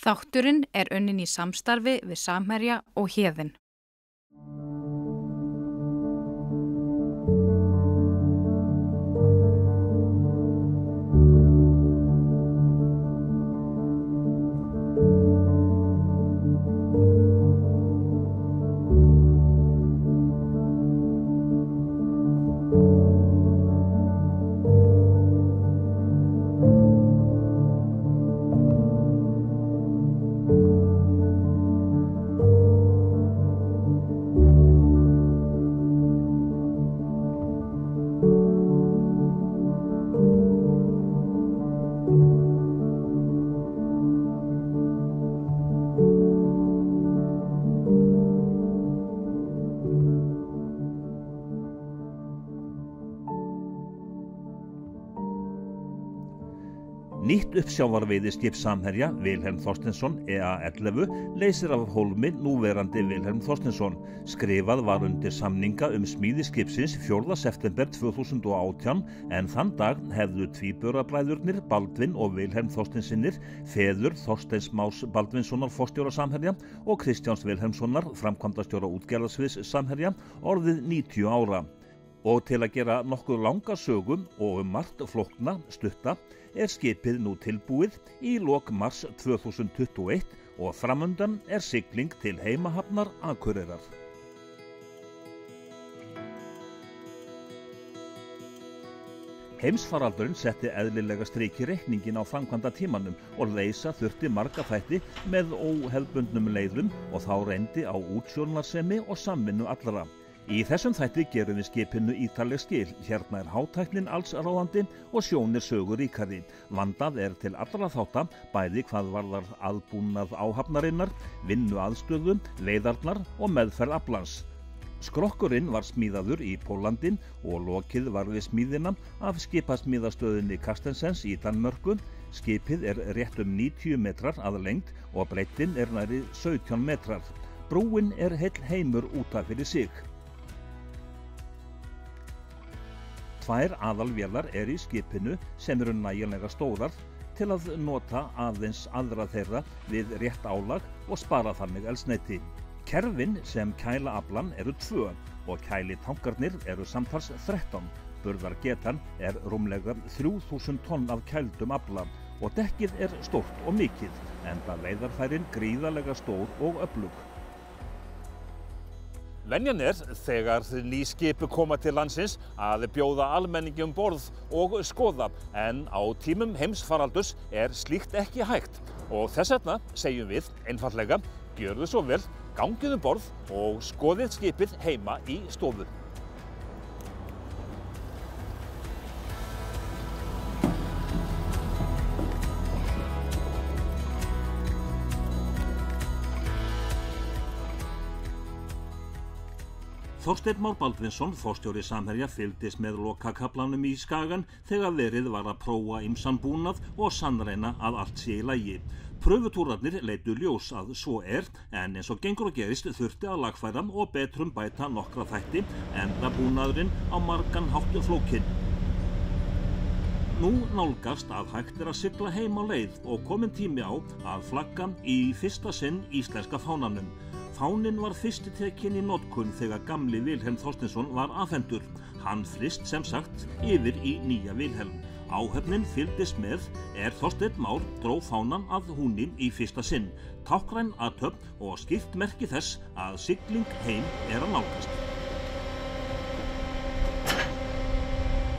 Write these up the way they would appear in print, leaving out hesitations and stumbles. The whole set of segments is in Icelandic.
Þátturinn unnin í samstarfi við Samherja og Héðinn. Nýtt uppsjávarveiðiskip Samherja, Vilhelm Þorsteinsson, EA11, leysir af hólmi núverandi Vilhelm Þorsteinsson. Skrifað var undir samninga smíði skipsins 4. september 2018 en þann dag hefðu tvíburabræðurnir Baldvin og Vilhelm Þorsteinsinnir, feður Þorsteins Más Baldvinssonar forstjóra Samherja og Kristjáns Vilhelmssonar, framkvæmdastjóra útgerðarsviðs Samherja, orðið 90 ára. Og til að gera nokkuð langa sögu og margt flókna stutta skipið nú tilbúið í lok mars 2021 og framundan sigling til heimahafnar Akureyrar. Heimsfaraldurinn setti eðlilega strik í reikningin á framkvæmda tímanum og leysa þurfti marga þætti með óhefðbundnum leiðum og þá reyndi á útsjónarsemi og samvinnu allra. Í þessum þætti gerum við skipinu ítarleg skil. Hérna hátæknin alls ráðandi og sjónir sögur ríkari. Vandað til allra þátta, bæði hvað varðar aðbúnað áhafnarinnar, vinnuaðstöðu, veiðarnar og meðferð aflans. Skrokkurinn var smíðaður í Pólandi og lokið var við smíðina af skipasmíðastöðinni Carstensens í Danmörku. Skipið rétt 90 metrar að lengd og breiddin nærri 17 metrar. Brúin heill heimur út af fyrir sig. 2 aðalvélar í skipinu sem eru nægilega stórar til að nota aðeins aðra þeirra við rétt álag og spara þannig eldsneyti. Kerfin sem kæla aflan eru 2 og kælitankarnir eru samtals 13. Burðargetan rúmlega 3000 tonn af kældum afla og dekkið stórt og mikið, enda veiðarfærin gríðarlega stór og öflug. Venjan þegar ný skip koma til landsins að bjóða almenningi borð og skoða, en á tímum heimsfaraldurs slíkt ekki hægt og þess vegna segjum við einfaldlega, gjörðu svo vel, gangið borð og skoðið skipið heima í stofu. Þorsteinn Már Baldvinsson, forstjóri Samherja, fylgdist með lokakaflanum í Skagan þegar verið var að prófa ýmsan búnað og sannreyna að allt sé í lagi. Pröfutúrarnir leiddu ljós að svo en eins og gengur og gerist þurfti að lagfæra og betrum bæta nokkra þætti, enda búnaðurinn á margan hátt flókinn. Nú nálgast að hægt að sigla heim á leið og kominn tími á að flagga í fyrsta sinn íslenska fánanum. Fáninn var fyrst tekinn í notkun þegar gamli Vilhelm Þorsteinsson var afhentur. Hann flyst sem sagt yfir í nýja Vilhelm. Áhöfnin fylgdist með Þorsteinn Már dró fánan að húni í fyrsta sinn. Táknræn athöfn og skýrt merki þess að sigling heim að nálgast.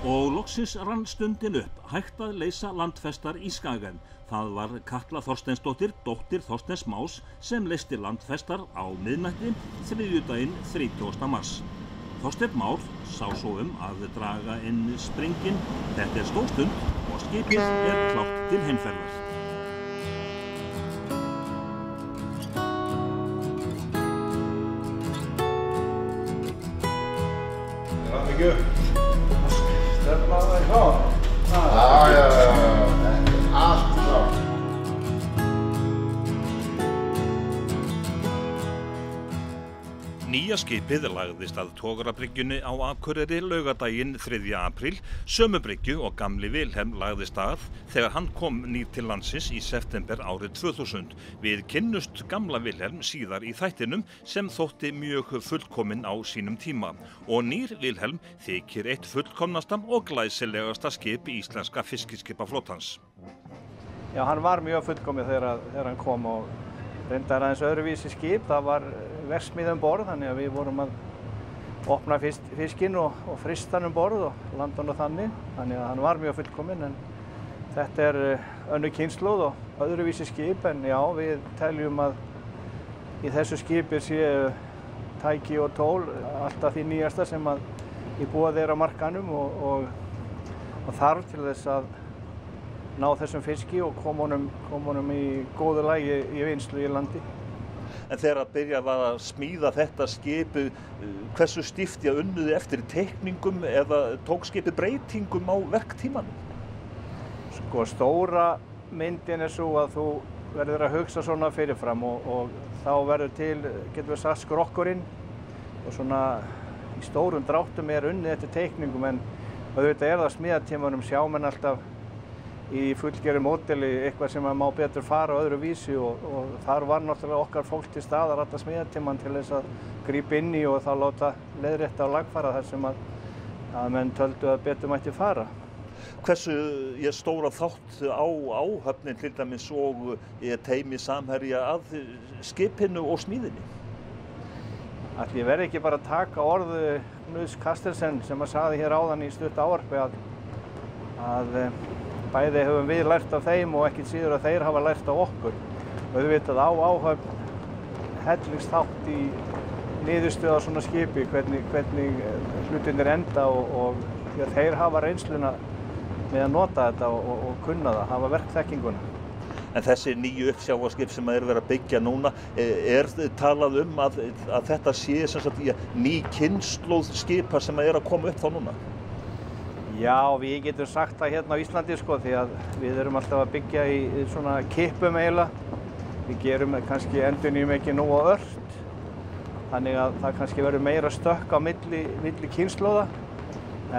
Og loksins rann stundin upp, hægt að leysa landfestar í Skagan. Það var Katla Þorsteinsdóttir, dóttir Þorsteins Más, sem leysti landfestar á miðnætti þriðjudaginn 30. mars. Þorsteinn Már sá svo að draga inn springinn. Þetta stór stund og skipið klárt til heimferðar. Stefnan klár? Já. Allt klart. Nýja skipið lagðist að togarabryggjunni á Akureyri laugardaginn 3. apríl, sömu bryggju og gamli Vilhelm lagðist að þegar hann kom nýr til landsins í september árið 2000. Við kynnust gamla Vilhelm síðar í þættinum sem þótti mjög fullkominn á sínum tíma og nýr Vilhelm þykir eitt fullkomnasta og glæsilegasta skip íslenska fiskiskipaflotans. Já, hann var mjög fullkominn þegar hann kom og reyndar aðeins öðruvísi skip. Það var verksmiðja borð, þannig að við vorum að opna fiskinn og frysta hann borð og landa hann þannig. Þannig að hann var mjög fullkominn, en þetta önnur kynslóð og öðruvísi skip. En já, við teljum að í þessu skipi séu tæki og tól alltaf því nýjasta sem í boði á markaðnum og þarf til þess að ná þessum fiski og koma honum í góðu lagi í vinnslu í landi. En þegar byrjaði að smíða þetta skip, hversu stíft unnuði eftir teikningum eða tók skipið breytingum á verktímanum? Sko, stóra myndin svo að þú verður að hugsa svona fyrirfram og þá verður til, getum við sagt, skrokkurinn og svona í stórum dráttum unnið eftir teikningum, en auðvitað það smíðatímanum sjá menn alltaf í fullgerðu módeli eitthvað sem má betur fara á öðru vísi og þar var náttúrulega okkar fólk til staðar alltaf smíðatíman til þess að grípa inn í og þá láta leiðrétta og lagfæra þar sem að menn töldu að betur mætti fara. Hversu stóra þátt á áhöfnin til dæmis og teymi Samherja að skipinu og smíðinni? Ætli ég verði ekki bara að taka orð Knuds Kastelsen sem sagði hér áðan í stutt ávarpi að bæði höfum við lært af þeim og ekkert síður að þeir hafa lært af okkur. Auðvitað á áhöfn hellingsþátt í niðurstöðu á svona skipi, hvernig hlutirnir enda og þeir hafa reynsluna með að nota þetta og kunna það, hafa verkþekkinguna. En þessi nýju uppsjávarskip sem verið að byggja núna, talað að þetta sé sem sagt ný kynslóð skipa sem að koma upp þá núna? Já, við getum sagt það hérna á Íslandi sko, því að við erum alltaf að byggja í svona kippum eiginlega. Við gerum kannski endurnýjum ekki nógu ört, þannig að það kannski verður meira stökk á milli kynslóða.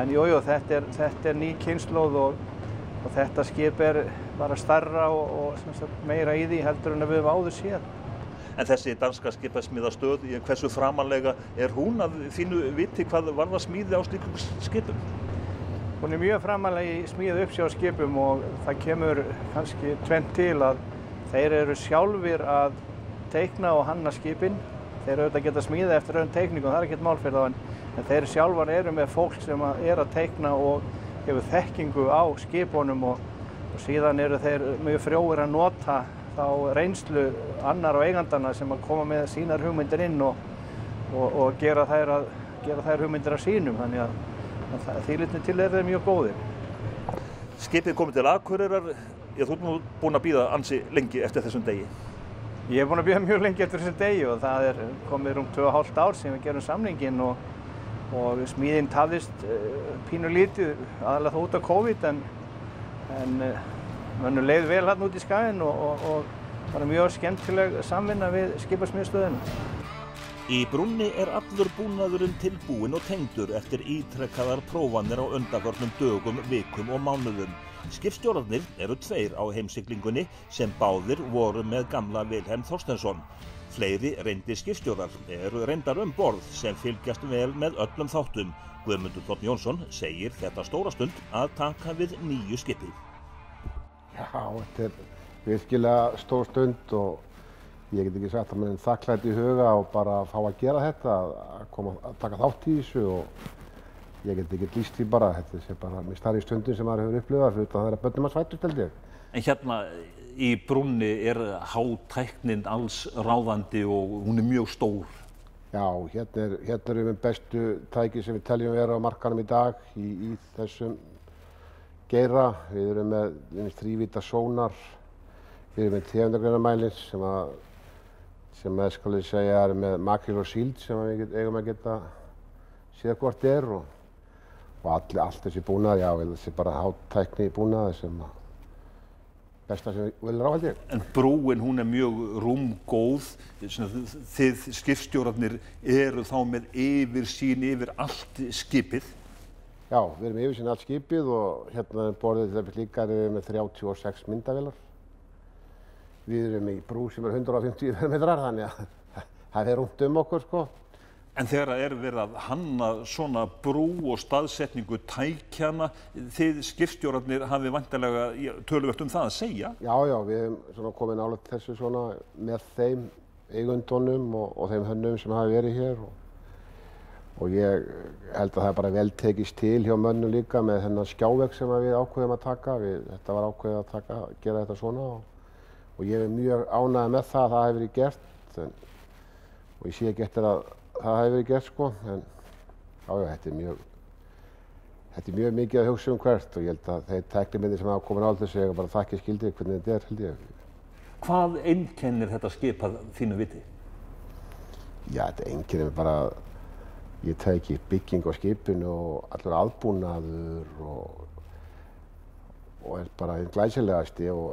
En jújú, þetta ný kynslóð og þetta skip bara stærra og meira í því heldur en að við höfum áður séð. En þessi danska skipasmíðastöð, hversu framanlega hún að þínu viti hvað varðar smíði á slíkum skipum? Hún mjög framanlega í smíði uppsjávarskipum og það kemur kannski tvennt til að þeir eru sjálfir að teikna og hanna skipin. Þeir auðvitað geta smíða eftir öðrum teikningum, það ekkert mál fyrir þá, en þeir sjálfar eru með fólk sem að teikna og hefur þekkingu á skipunum og síðan eru þeir mjög frjóir að nota þá reynslu annar og eigandana sem að koma með sínar hugmyndir inn og gera þær hugmyndir af sínum, þannig að því litni til þeir mjög góðir. Skipið komið til Akureyrar, þú ert nú búinn að bíða ansi lengi eftir þessum degi. Ég er búinn að bíða mjög lengi eftir þessum degi og það komið rúmt 2,5 ár sem við gerum samninginn og smíðin tafðist pínu lítið, aðalega þó út af COVID, en mönnum leið vel hérna út í skaginn og var mjög skemmtileg samvinna við skipasmíðastöðina. Í brúnni allur búnaðurinn tilbúinn og tengdur eftir ítrekkaðar prófanir á undanförnum dögum, vikum og mánuðum. Skipstjórarnir eru 2 á heimsiglingunni sem báðir voru með gamla Vilhelm Þorsteinsson. Fleiri reyndir skipstjórar eru reyndar borð sem fylgjast vel með öllum þáttum. Guðmundur Þ. Jónsson segir þetta stóra stund að taka við nýju skipi. Já, þetta virkilega stór stund og ég get ekki sagt að maður þakklæti í huga og bara fá að gera þetta, að taka þátt í þessu og ég get ekki lýst því bara. Þetta sé bara mér stærri stundin sem maður hefur upplifað fyrir það að börnum að svætust held ég. En hérna í brúnni hátæknin alls ráðandi og hún mjög stór. Já, hérna erum við bestu tæki sem við teljum vera á markanum í dag í þessum geira. Við erum með þrívídda sónar, við erum með tegundagreinarmælinn sem skal ég segja með makrel og síld sem við eigum að geta séð hvort og allt þessi búnaður, já, þessi bara hátækni búnaður sem besta sem vel er á, held ég. En brúin, hún mjög rúmgóð, þið skipstjórarnir eru þá með yfirsýn yfir allt skipið? Já, við erum með yfirsýn allt skipið og hérna borðið til þess líka erum við með 36 myndavélar. Við erum í brú sem 150 fermetrar, þannig að það er rúmt okkur, sko. En þegar verið að hanna svona brú og staðsetningu tækjana, þið skipstjórarnir hafið væntanlega töluvert það að segja? Já, við erum komið nálægt þessu svona með þeim eigundunum og þeim hönnum sem hafa verið hér. Og ég held að það bara vel tekist til hjá mönnum líka með þennan skjávegg sem við ákveðum að taka. Þetta var ákveðið að gera þetta svona og ég mjög ánægður með það að það hefur verið gert. Og ég sé ekki eftir að það hefur verið gert, sko, en þetta er mjög mikið að hugsa hvert og ég held að þeir tæknimyndir sem hafa komið nálægt þessu eiga bara þakkir skildið hvernig þetta er, held ég. Hvað einkennir þetta skip að þínu viti? Já, þetta einkennir bara, ég tæki bygging á skipinu og allur aðbúnaður og bara einn glæsilegasti og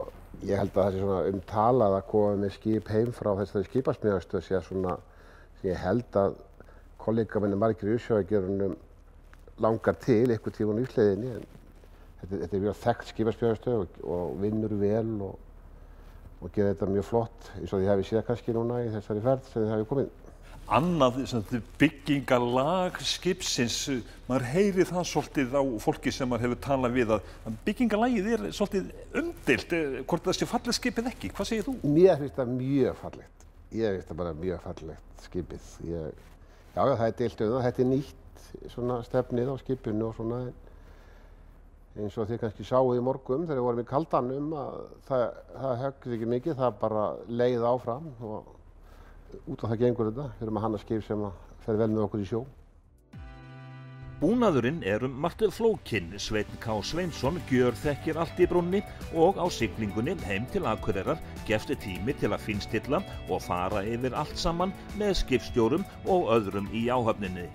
ég held að það sé svona talað að koma með skip heim frá þessari skipasmíðastöð sé svona ég held að kollega minni margir í Utsjóvargörunum langar til einhvern tímann í lífsleiðinni en þetta er mjög þekkt skipasmíðastöð og vinnur vel og gerir þetta mjög flott eins og því hafi séð kannski núna í þessari ferð sem þið hafi komið. Annað byggingalag skipsins, maður heyri það svolítið á fólki sem maður hefur talað við að byggingalagið er svolítið umdeilt, hvort það sé fallegt skipið ekki, hvað segir þú? Mér finnst það mjög fallegt. Ég finnst það bara mjög fallegt skipið. Já, það er deilt það. Þetta er nýtt svona stefnið á skipinu og svona eins og þið kannski sáuð í morgun þegar við vorum í kaldanum að það höggði ekki mikið, það bara leið áfram og út af það gengur þetta. Við erum að hanna skip sem fer vel með okkur í sjó. Búnaðurinn margt flókinn. Sveinn K. Sveinsson gjörþekkir allt í brúnni og á siglingunni heim til Akureyrar gefst tími til að fínstilla og fara yfir allt saman með skipstjórum og öðrum í áhöfninni.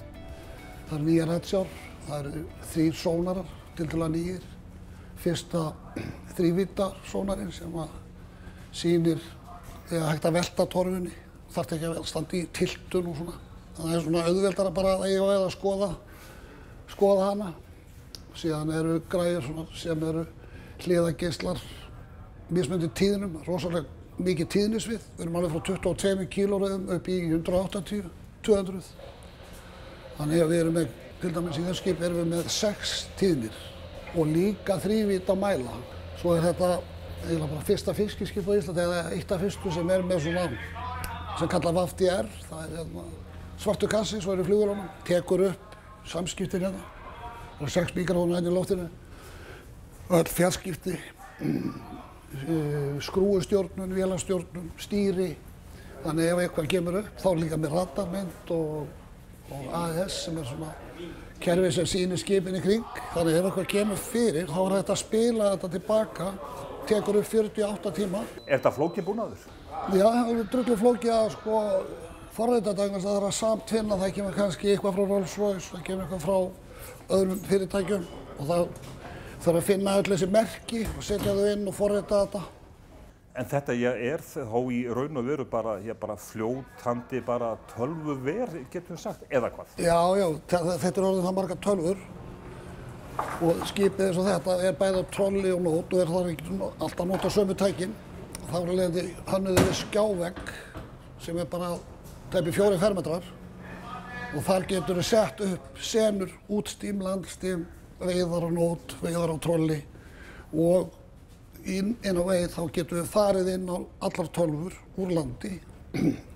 Það eru nýjar hetsjár, það eru 3 sónarar, tiltölulega nýjir. Fyrsta þrívídda sónarinn sem sýnir hægt að velta torfunni, þarf ekki að standa í tiltun og svona. Það er svona auðveldara bara að eiga að skoða hana. Síðan eru græjur sem eru hliðageislar mismunandi tíðnum, rosalega mikið tíðnisvið. Við erum alveg frá 22 kílóröðum upp í 180, 200. Þannig að við erum með, til dæmis í þessu skip erum við með 6 tíðnir og líka þrívídda mæla. Svo er þetta eiginlega bara fyrsta fiskiskip á Íslandi eða eitt af fyrstu sem er með svona sem kallað VFDR. Það er svartur kassi, svo er í flugvélunum, tekur upp samskiptin hérna. Það eru 6 míkrófónar hérna í loftinu. Öll fjarskipti, skrúustjórnun, vélarstjórnun, stýri. Þannig ef eitthvað kemur upp, þá er líka með radarmynd og AES sem er svona kerfi sem sýnir skipin í kring. Þannig ef eitthvað kemur fyrir, þá er þetta að spila þetta tilbaka, tekur upp 48 tíma. Er þetta flókið búnaður? Já, það er drullu flókið að forrita þetta, það er að samtvinna, það kemur kannski eitthvað frá Rolls-Royce, það kemur eitthvað frá öðrum fyrirtækjum og það þarf að finna öll þessi merki og setja þau inn og forrita þetta. En þetta er þá í raun og veru bara fljótandi tölvuver, getum við sagt, eða hvað? Já, þetta er orðið það margar tölvur og skipið eins og þetta er bæði á trolli og nót og er þar ekki alltaf að nota sömu tækin. Þá er leiðandi hönnuð við skjávegg sem er bara tæpi 4 fermetrar og þar getur við sett upp senur, útstím, landstím, veiðar á nót, veiðar á trolli og inn á veið þá getum við farið inn á allar tölvur úr landi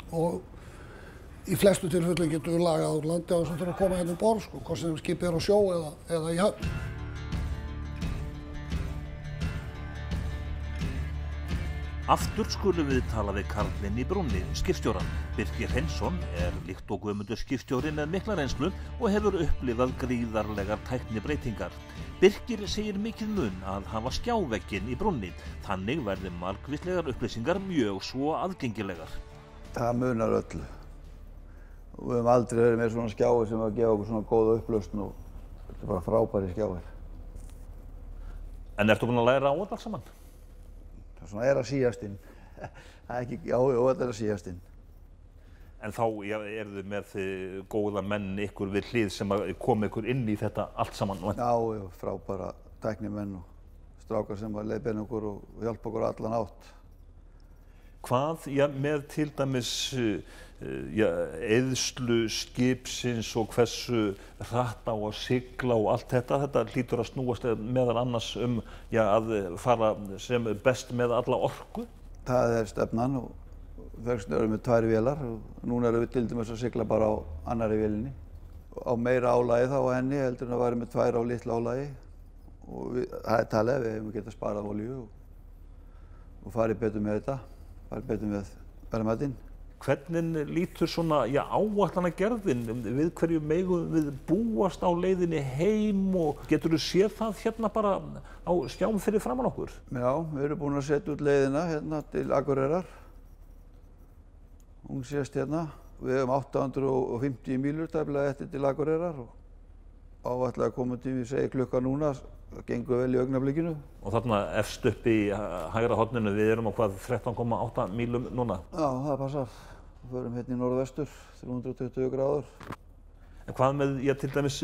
og í flestu tilfellum getum við lagað úr landi á þess að þurfa að koma hérna um borð, hvort sem skipið er á sjó eða í höfn. Aftur skulum við tala við karlinn í brúnni, skipstjórann. Birkir Hreinsson líkt og Guðmundur skipstjóri með mikla reynslu og hefur upplifað gríðarlegar tæknibreytingar. Birkir segir mikið mun að hafa skjávegginn í brúnni, þannig verði margvíslegar upplýsingar mjög svo aðgengilegar. Það munar öllu. Við höfum aldrei verið með svona skjái sem að gefa okkur svona góða upplausn og þetta er bara frábæri skjáir. En ertu búinn að læra á þetta allt saman? svona að síast inn. Það ekki, já, þetta að síast inn. En þá eru þið með góða menn ykkur við hlið sem kom ykkur inn í þetta allt saman? Já, frábæra tæknimenn og strákar sem leiðbeina okkur og hjálpa okkur allan átt. Hvað með til dæmis eyðslu skipsins og hversu hratt á að sigla og allt þetta hlýtur að snúast meðal annars að fara sem best með alla orku? Það stefnan og þess vegna erum við 2 vélar og núna erum við til dæmis að sigla bara á annarri vélinni. Á meira álagi þá á henni heldur en að væri með 2 á litla álagi og það talið að við hefum getað sparað olíu og farið betur með þetta, farið betur með verðmætin. Hvernig lítur svona áætlanagerðin við hverju megum við búast á leiðinni heim og geturðu séð það hérna bara á skjám fyrir framan okkur? Já, við erum búin að setja út leiðina hérna til Akureyrar. Hún sést hérna. Við hefum 850 mílur tæplega eftir til Akureyrar og áætlaði að koma tími, segi klukka núna, það gengur vel í augnablikinu. Og þarna efst upp í hægra horninu, við erum á hvað 13,8 mílum núna? Já, það passar. Við förum hérna í norðvestur, 320 gráður. En hvað með til dæmis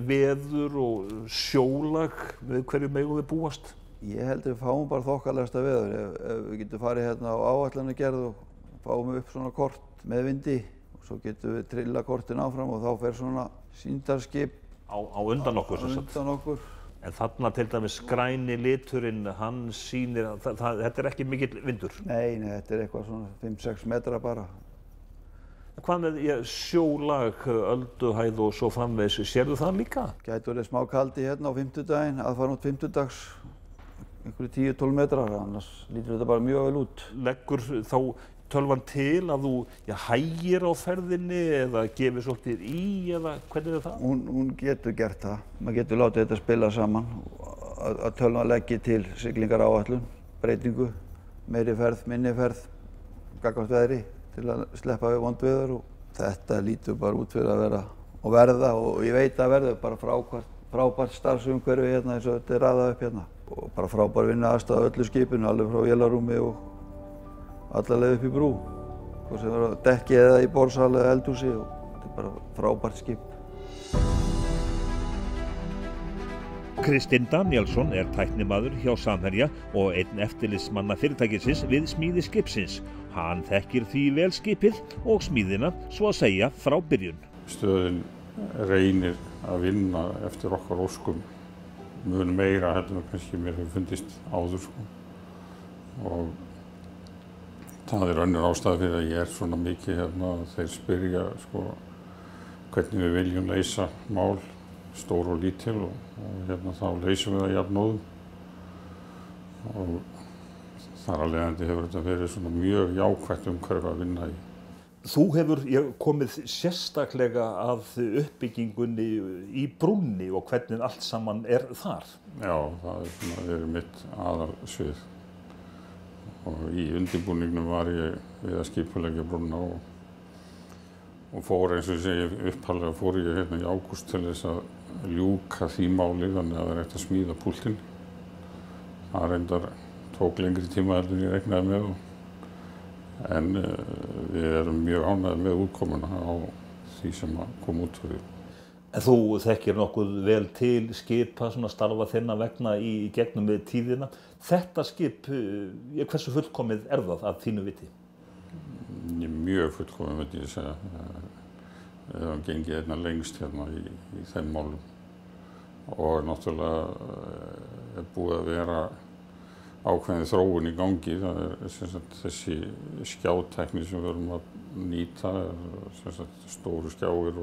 veður og sjólag, við hverju megum við búast? Ég held að við fáum bara þokkalegasta veður. Ef við getum farið hérna á áætlanagerð og fáum upp svona kort með vindi og svo getum við trilla kortin áfram og þá fer svona sýndarskip á undan okkur. En þarna til dæmis græni liturinn, hann sýnir að þetta ekki mikill vindur? Nei, þetta eitthvað svona 5-6 metra bara. Hvað með sjólag, ölduhæð og svo framvegis, sérðu það líka? Gæti verið smá kaldi hérna á 50-daginn, aðfara út 50-dags, einhverju 10-12 metrar, annars lítur þetta bara mjög vel út. Leggur þá tölvan til að þú hægir á ferðinni eða gefir svolítið í eða hvernig það? Hún getur gert það. Maður getur látið þetta spila saman að tölvan leggi til siglingaráætlun, breytingu, meiri ferð, minni ferð, gagnvart veðri til að sleppa við vond veður og þetta lítur bara út fyrir að vera og verða og ég veit að verða bara frábært starfsumhverfi hérna eins og þetta raðað upp hérna og bara frábær vinnuaðstaða öllu skipinu, alveg frá vélarrúmi og alla leið upp í brú, hvort sem verður á dekki eða í borðsal eða eldhúsi og þetta er bara frábært skip. Kristinn Danielsson tæknimaður hjá Samherja og einn eftirlitsmanna fyrirtækisins við smíði skipsins. Hann þekkir því vel skipið og smíðina svo að segja frá byrjun. Stöðin reynir að vinna eftir okkar óskum mun meira heldur en kannski mér hefur fundist áður og það önnur ástæða fyrir að ég svona mikið hérna að þeir spyrja hvernig við viljum leysa mál, stór og lítil og hérna þá leysum við það jafnóðum og þar af leiðandi hefur þetta verið svona mjög jákvætt umhverfi að vinna í. Þú hefur komið sérstaklega að uppbyggingunni í brúnni og hvernig allt saman þar? Já, það verið mitt aðalsvið. Og í undirbúningnum var ég við að skipuleggja brúnna og fór eins og ég segi upphaflega fór ég hérna í ágúst til þess að ljúka því máli þannig að það hægt að smíða púltinn. Það reyndar tók lengri tíma heldur en ég reiknaði með en við erum mjög ánægðir með útkomuna á því sem kom út fyrir. En þú þekkir nokkuð vel til skipa starfa þinna vegna í gegnum við tíðina. Þetta skip, hversu fullkomið það að þínu viti? Mjög fullkomið myndi ég segja. Við höfum gengið einna lengst hérna í þeim málum. Og náttúrulega búið að vera ákveðin þróun í gangi. Það þessi skjátækni sem við erum að nýta, stóru skjáir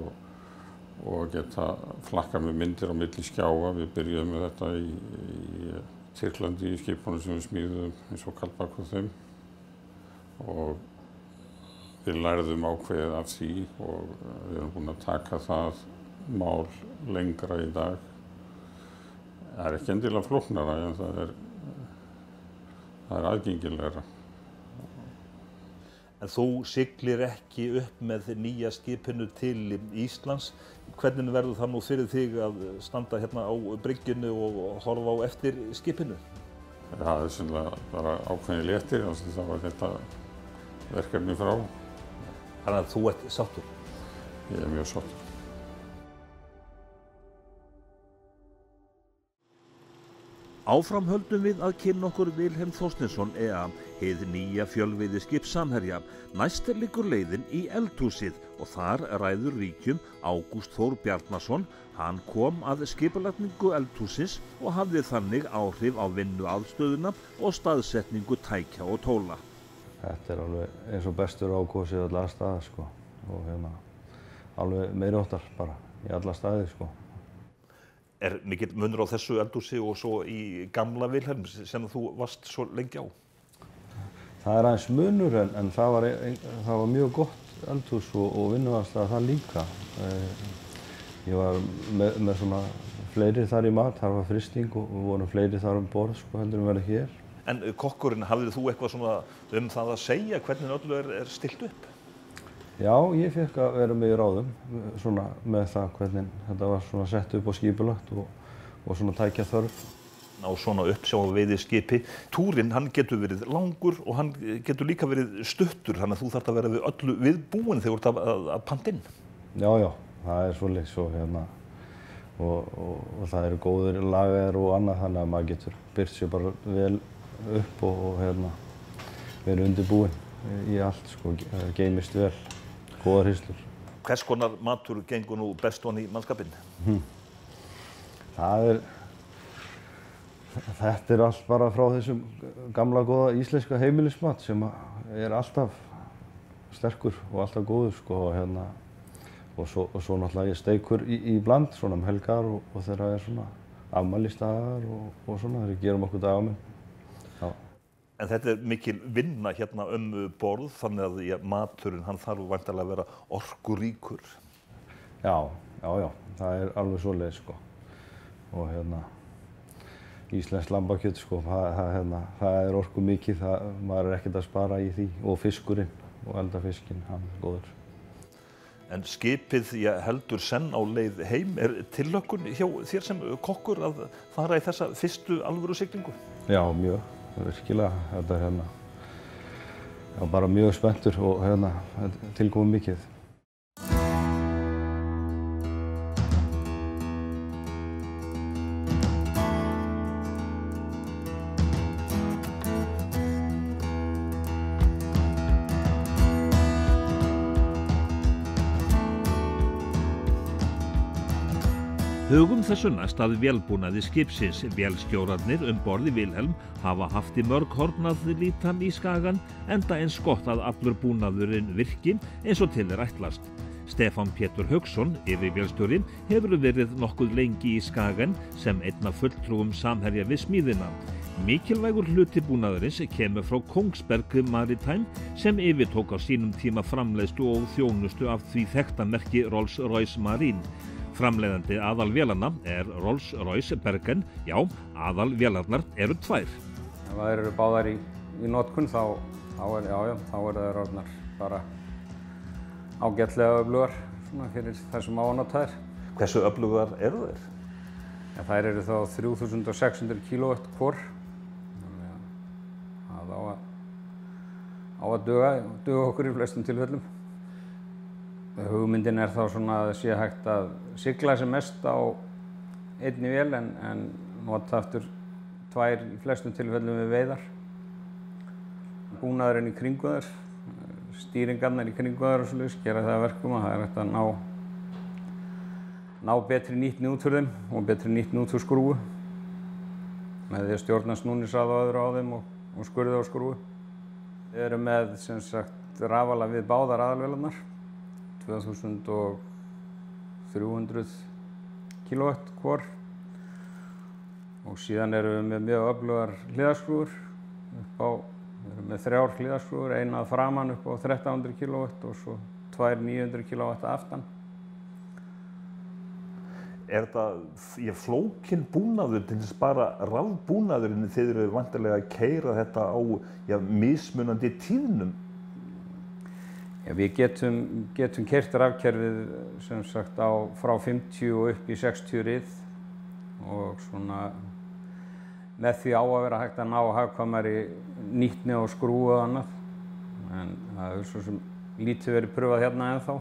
og geta flakkað með myndir á milli skjáa. Við byrjuðum með þetta í Tyrklandi í skipunum sem við smíðum eins og Kaldbak og þeim. Og við lærðum ákveðið af því og við erum búin að taka það mál lengra í dag. Það ekki endilega flóknara en það er aðgengilegra. En þú siglir ekki upp með nýja skipinu til Íslands. Hvernig verður það nú fyrir þig að standa hérna á bryggjunni og horfa á eftir skipinu? Það sennilega bara ákveðin léttir, þá var þetta verkefni frá. Þannig að þú ert sáttur? Ég mjög sáttur. Áfram höldum við að kynna okkur Vilhelm Þorsteinsson EA, hið nýja fjölveiðiskip Samherja. Næst liggur leiðin í eldhúsið og þar ræður ríkjum Ágúst Þór Bjarnason. Hann kom að skipulagningu eldhúsins og hafði þannig áhrif á vinnuaðstöðuna og staðsetningu tækja og tóla. Þetta alveg eins og bestur ákosið alla staði, sko. Og alveg meiriháttar bara í alla staði, sko. Mikill munur á þessu eldhúsi og svo í gamla Vilhelm sem þú varst svo lengi á? Það aðeins munur en það var mjög gott eldhús og vinnuaðstaða það líka. Ég var með svona fleiri þar í mat, þar var frysting og við vorum fleiri þar borð, sko, heldur en verið hér. En kokkurinn, hafðir þú eitthvað svona það að segja hvernig öllu stillt upp? Já, ég fekk að vera með í ráðum svona með það hvernig þetta var svona sett upp og skipulagt og svona tækja þörf. Á svona uppsjávarveiðiskipi. Túrinn, hann getur verið langur og hann getur líka verið stuttur, þannig að þú þarft að vera við öllu viðbúin þegar þú ert að panta inn. Já, það svoleiðis og það eru góðir lagaðir og annað, þannig að maður getur byrt sér bara vel upp og verið undirbúin í allt, sko, geymist vel. Góðar hirslur. Hvers konar matur gengur nú best ofan í mannskapinn? Þetta allt bara frá þessum gamla góða íslenska heimilismat sem alltaf sterkur og alltaf góður, sko, og svo náttúrulega steikur í bland svona helgar og þegar svona afmælisdagar og svona þegar við gerum okkur dagamenn. En þetta mikil vinna hérna borð, þannig að maturinn hann þarf væntanlega að vera orkuríkur. Já, það alveg svoleiðis, sko. Og íslenskt lambakjöt, sko, það orku mikið, maður ekkert að spara í því. Og fiskurinn og eldafiskinn, hann góður. En skipið heldur senn á leið heim. Tillökkun hjá þér sem kokkur að fara í þessa fyrstu alvöru siglingu? Já, mjög. Virkilega, þetta ég var bara mjög spenntur og tilkomið mikið. Hugum þessu næst að vélbúnaði skipsins. Vélstjórarnir borð í Vilhelm hafa haft í mörg horn að líta í skagann, enda eins gott að allur búnaðurinn virki eins og til ætlast. Stefán Pétur Hauksson, yfirvélstjóri, hefur verið nokkuð lengi í skagann sem einn af fulltrúum Samherja við smíðina. Mikilvægur hluti búnaðarins kemur frá Kongsberg Maritime sem yfirtók á sínum tíma framleiðslu og þjónustu af því þekkta merki Rolls-Royce Marine. Framleiðandi aðalvélanna Rolls-Royce Bergen, já, aðalvélarnar eru tvær. Ef það eru báðar í notkun þá eru þær orðnar bara ágætlega öflugar fyrir þessum ánotaðir. Hversu öflugar eru þeir? Ja, þær eru þá 3600 kW hvor. Það á að duga okkur í flestum tilfellum. Hugmyndin þá svona að það sé hægt að sigla sem mest á einni vél en nota aftur tvær í flestum tilfellum við veiðar. Búnaðurinn í kringu þær, stýringarnar í kringu þær og svoleiðis gera það að verkum að það hægt að ná betri nýtni út úr þeim og betri nýtni út úr skrúfu með því að stjórna snúningshraða á þeim og skurði á skrúfu. Við erum með sem sagt rafala við báðar aðalvélarnar. 2300 kW hvor og síðan erum við með mjög öflugar hliðarskrúfur við erum með 3 hliðarskrúfur, eina að framan upp á 1300 kW og svo 2 900 kW aftan. Þetta flókinn búnaður til þess bara rafbúnaðurinn þeir eru vantarlega að keyra þetta á mismunandi tíðnum? Við getum keyrt rafkerfið sem sagt frá 50 og upp í 60 rið og svona með því á að vera hægt að ná hagkvæmari nýtni og skrúu og annað. En það er svo sem lítið verið pröfað hérna ennþá,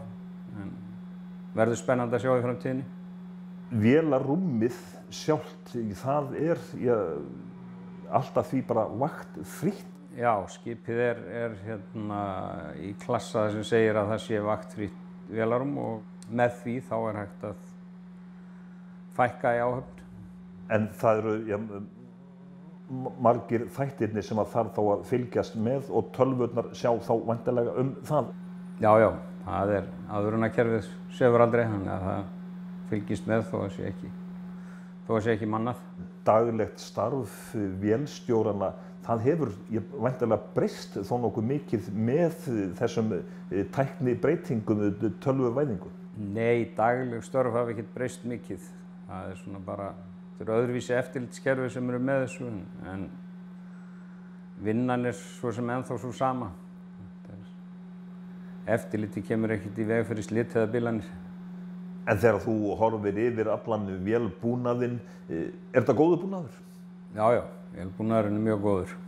en verður spennandi að sjá í framtíðinni. Vélarrúmið sjálft, það alltaf því bara vaktfrítt? Já, skipið er hérna í klassa sem segir að það sé vaktfrítt vélarrúm og með því þá er hægt að fækka í áhöfn. En það eru margir þættirnir sem að þarf þá að fylgjast með og tölvurnar sjá þá væntanlega það? Já, það er aðvörunarkerfið sefur aldrei, þannig að það fylgist með þó að sé ekki mannað. Daglegt starf vélstjóranna, það hefur væntanlega breyst þó nokkuð mikið með þessum tæknibreytingum, tölvuvæðingu? Nei, dagleg störf hafa ekkert breyst mikið. Það er svona bara, þetta eru öðruvísi eftirlitskerfi sem eru með þessu, en vinnan er svo sem ennþá svo sama. Eftirliti kemur ekkert í veg fyrir slit eða bilanir. En þegar þú horfir yfir allan vélbúnaðinn, er þetta góður búnaður? Já, vélbúnaðurinn er mjög góður.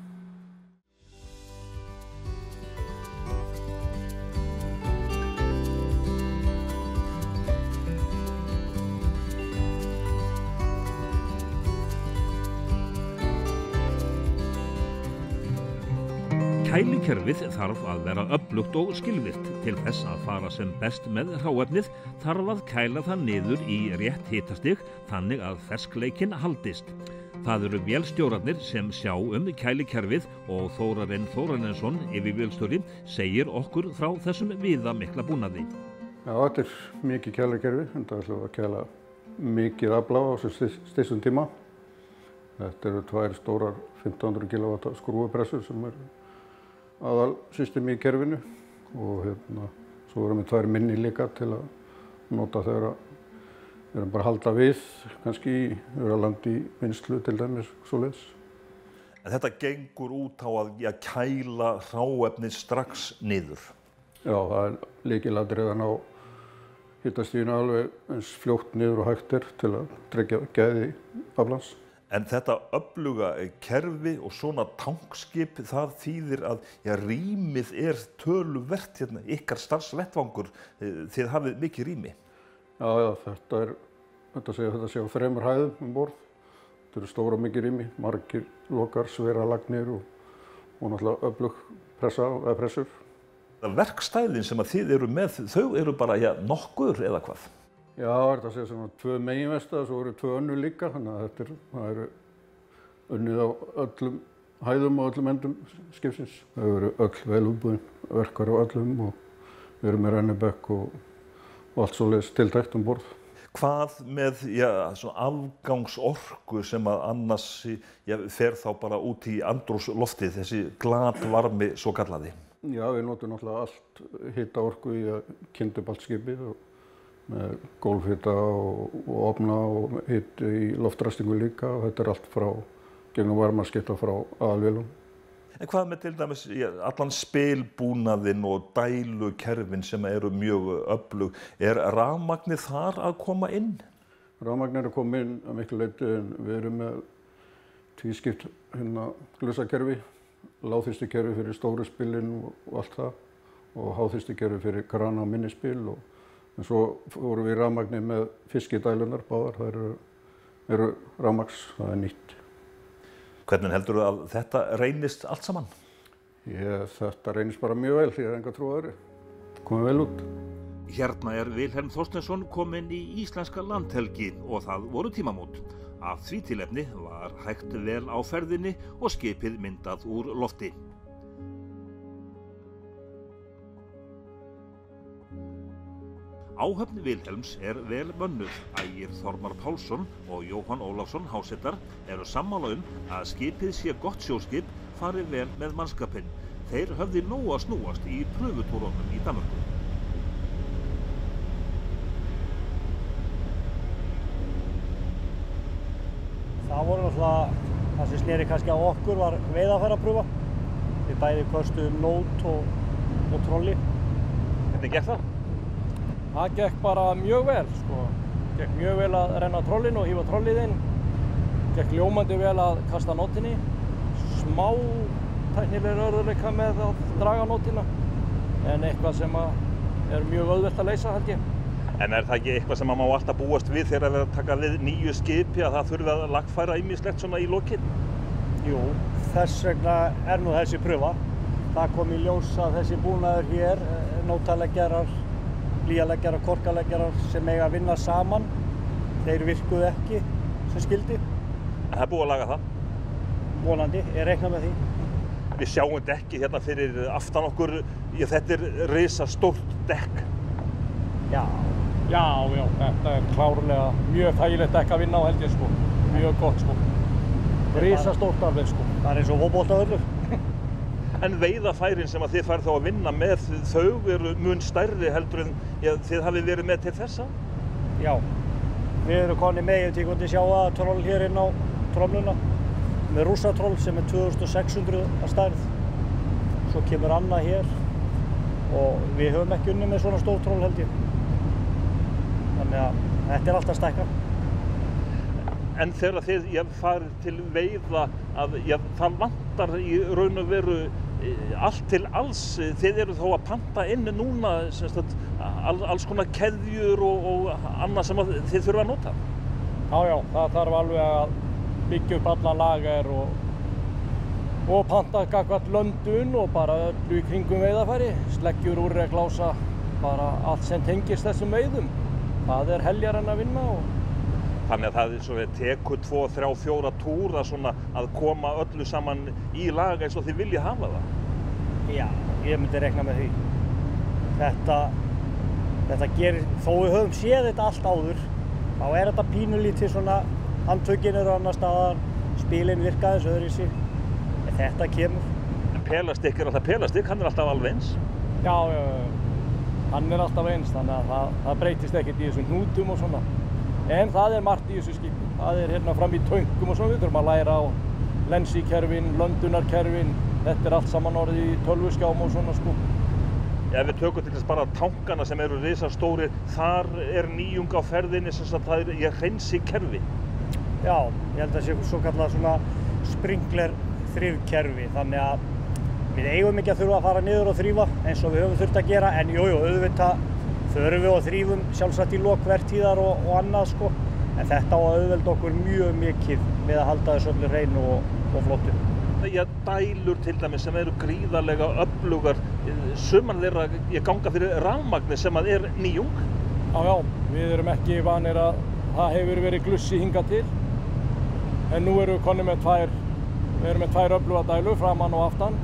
Kælikerfið þarf að vera öflugt og skilvirkt. Til þess að fara sem best með hráefnið þarf að kæla það niður í rétt hitastig þannig að ferskleikinn haldist. Það eru vélstjórarnir sem sjá kælikerfið og Þórarinn Þórarinsson, yfirvélstjóri, segir okkur frá þessum viðamikla búnaði. Já, þetta er mikið kælikerfi, þetta ætlum við að kæla mikið afla á stystum tíma. Þetta eru 2 stórar 1500 kW skrúfupressur sem eru aðal systemi í kerfinu og svo erum við 2 minni líka til að nota þegar við erum bara að halda við, kannski vera land í vinnslu til dæmis svoleiðis. En þetta gengur út á að kæla hráefnið strax niður? Já, það er lykilatriði að ná hitastiginu alveg eins fljótt niður og hægt er til að tryggja gæði aflans. En þetta öfluga kerfi og svona tankskip, það þýðir að rýmið er töluvert ykkar starfsvettvangur, þið hafið mikið rými. Já, þetta sé á 3 hæðum borð. Þetta eru stóra mikið rými, margir lokar, svera lagnir og náttúrulega öflug pressur. Verkstæðin sem að þið eru með, þau eru bara nokkur eða hvað? Já, þetta sé svona 2 meginvesta, svo eru 2 önnur líka, þannig að það eru unnið á öllum hæðum og öllum endum skipsins. Það eru öll vel útbúin verkar á öllum og við erum með rennibekk og allt svoleiðis tiltækt borð. Hvað með svona afgangsorku sem að annars fer þá bara út í andrúmsloftið, þessi glatvarmi svo kallaði? Já, við notum náttúrulega allt hitaorku í að kynda upp allt skipið með gólfhita og ofna og hiti í loftræstingu líka og þetta er allt frá gegnum varmaskipta frá aðalvélum. En hvað með til dæmis allan spilbúnaðinn og dælukerfin sem eru mjög öflug, er rafmagnið þar að koma inn? Rafmagnið er að koma inn að miklu leyti en við erum með tvískipt glusakerfi, lágþrýstikerfi fyrir stóru spilin og allt það og háþrýstikerfi fyrir krana og minni spil en svo vorum við í rafmagnið með fiskidælunar báðar, það eru rafmagns, það er nýtt. Hvernig heldurðu að þetta reynist allt saman? Þetta reynist bara mjög vel, ég hef enga trú á öðru. Komið vel út. Hérna er Vilhelm Þorsteinsson kominn í íslenska landhelgi og það voru tímamót. Af því tilefni var hægt vel á ferðinni og skipið myndað úr lofti. Áhöfn Vilhelms er vel mönnuð. Ægir Þormar Pálsson og Jóhann Ólafsson hásettar eru sammála að skipið sé gott sjóskip, fari vel með mannskapinn. Þeir höfðu nóg að snúast í pröfutúrunum í Danmörku. Það voru náttúrulega, það sem sneri kannski á okkur var veiðarfæraprúfa. Við bæði köstuðum nót og trolli. Hvernig gekk það? Það gekk bara mjög vel, sko. Gekk mjög vel að renna trollin og hífa trollið inn. gekk ljómandi vel að kasta nótinni. Smá tæknilegir örðuleika með að draga nótina, en eitthvað sem er mjög auðvelt að leysa, held ég. En er það ekki eitthvað sem maður má alltaf búast við þegar að vera að taka við nýju skipi, að það þurfi að lagfæra ýmislegt svona í lokin? Jú, þess vegna er nú þessi pröfa. Það kom í ljós að þessi búnaður hér, nótaleggjarar, blýjaleggjarar, korkaleggjarar sem eiga að vinna saman, þeir virkuðu ekki sem skildi. En það er búið að laga það? Vonandi, ég reikna með því. Við sjáum dekki hérna fyrir aftan okkur, þetta er risastórt dekk. Já, þetta er klárlega mjög þægilegt dekk að vinna á, held ég, sko. Mjög gott, sko. Risastórt alveg, sko. Það er eins og fótboltavöllur. En veiðafærin sem að þið farið þá að vinna með, þau eru mun stærri heldur en þið hafið verið með til þessa? Já, við erum konið með, ég tíkundi sjá að troll hér inn á trolluna, með rússatroll sem er 2600 að stærð. Svo kemur annað hér og við höfum ekki unnið með svona stór troll, held ég. Þannig að þetta er alltaf stækka. En þegar þið farið til veiða að það vantar í raun og veru allt til alls, þið eru þó að panta inn núna alls konar keðjur og annað sem þið þurfa að nota? Já, það þarf alveg að byggja upp alla lager og panta gagnvart löndun og bara öllu í kringum veiðarfæri, sleggjur, úrreklása, bara allt sem tengist þessum veiðum. Það er heljar en að vinna. Þannig að það tekur 2, 3, 4 túra að koma öllu saman í lag eins og þið viljið hafa það? Já, ég myndi reikna með því. Þetta gerir, þó við höfum séð þetta allt áður, þá er þetta pínulítið handtökin eru annar staðar, spilin virka þess öðruvísi. En þetta kemur. En pelastikk er alltaf pelastikk, hann er alltaf alveg eins? Já, hann er alltaf eins, þannig að það breytist ekkert í þessum hnútum og svona. En það er margt í þessu skipi. Það er hérna fram í töngum og svona, við þurfum að læra á lensikerfin, löndunarkerfin, þetta er allt saman orðið í tölvuskjám og svona, sko. Ef við tökum til þess bara tankana sem eru risastórir, þar er nýjung á ferðinni sem það er hreinsikerfi. Já, ég held að það sé svo kallað sprinkler þrifkerfi, þannig að við eigum ekki að þurfa að fara niður og þrífa eins og við höfum þurft að gera, en jú, auðvitað förum við og þrífum sjálfsagt í lok vertíðar og annað, sko. En þetta á að auðvelda okkur mjög mikið með að halda þessu öllu hreinu og flottu. Dælur til dæmis sem eru gríðarlega öflugar, sumar þeirra ganga fyrir rafmagni sem að er nýjung? Já, við erum ekki vanir að það hefur verið glussi hingað til. En nú erum við konið með tvær öfluga dælur, framan og aftan.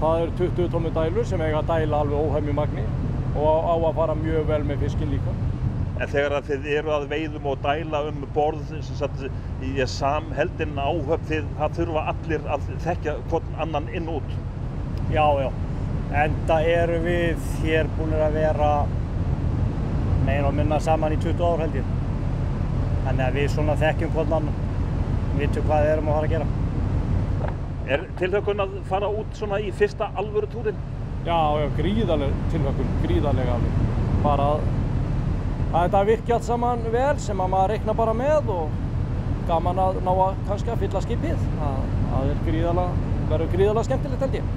Það eru 20 tonnu dælur sem eiga að dæla alveg óhemju magni og á að fara mjög vel með fiskinn líka. En þegar þið eru að veiðum og dæla borð í samheldin áhöfn, það þurfa allir að þekkja hvorn annan inn út? Já, enda erum við hér búinir að vera meira og minna saman í 20 ár, held ég. Þannig að við þekkjum hvorn annan, vitum hvað við erum að fara að gera. Er tilhlökkun að fara út í fyrsta alvöru túrin? Já, gríðarleg tilhlökkun, gríðarlega alveg. Bara að þetta virki allt saman vel sem að maður reiknar bara með og gaman að ná kannski að fylla skipið. Það verður gríðarlega skemmtilegt, held ég.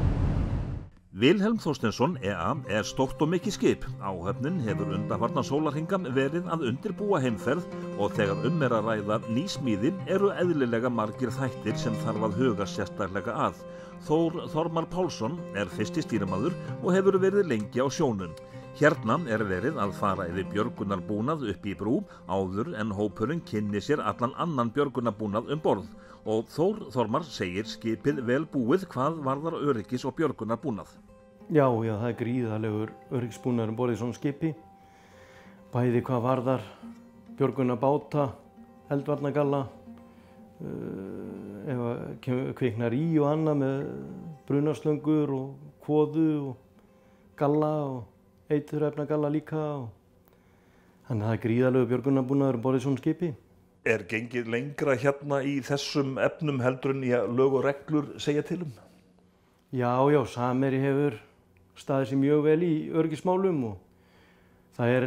Vilhelm Þorsteinsson, EA, er stórt og mikið skip. Áhöfnin hefur undanfarna sólarhringa verið að undirbúa heimferð og þegar er að ræða nýsmíði eru eðlilega margir þættir sem þarf að huga sérstaklega að. Þormar Pálsson er fyrsti stýrimaður og hefur verið lengi á sjónum. Hérna er verið að fara yfir björgunarbúnað upp í brú áður en hópurinn kynni sér allan annan björgunarbúnað borð og Þormar segir skipið vel búið hvað varðar öryggis- og björgunarbúnað. Já, það er gríðarlegur öryggisbúnaður borð í svona skipi. Bæði hvað varðar björgunarbáta, eldvarnargalla, ef kviknar í og annað með brunaslöngur og kvoðu og galla og eiturefnagalla líka. Þannig að það er gríðarlegur björgunarbúnaður borð í svona skipi. Er gengið lengra hérna í þessum efnum heldur en lög og reglur segja til um? Já, Samherji hefur staðið sér mjög vel í öryggismálum og það er,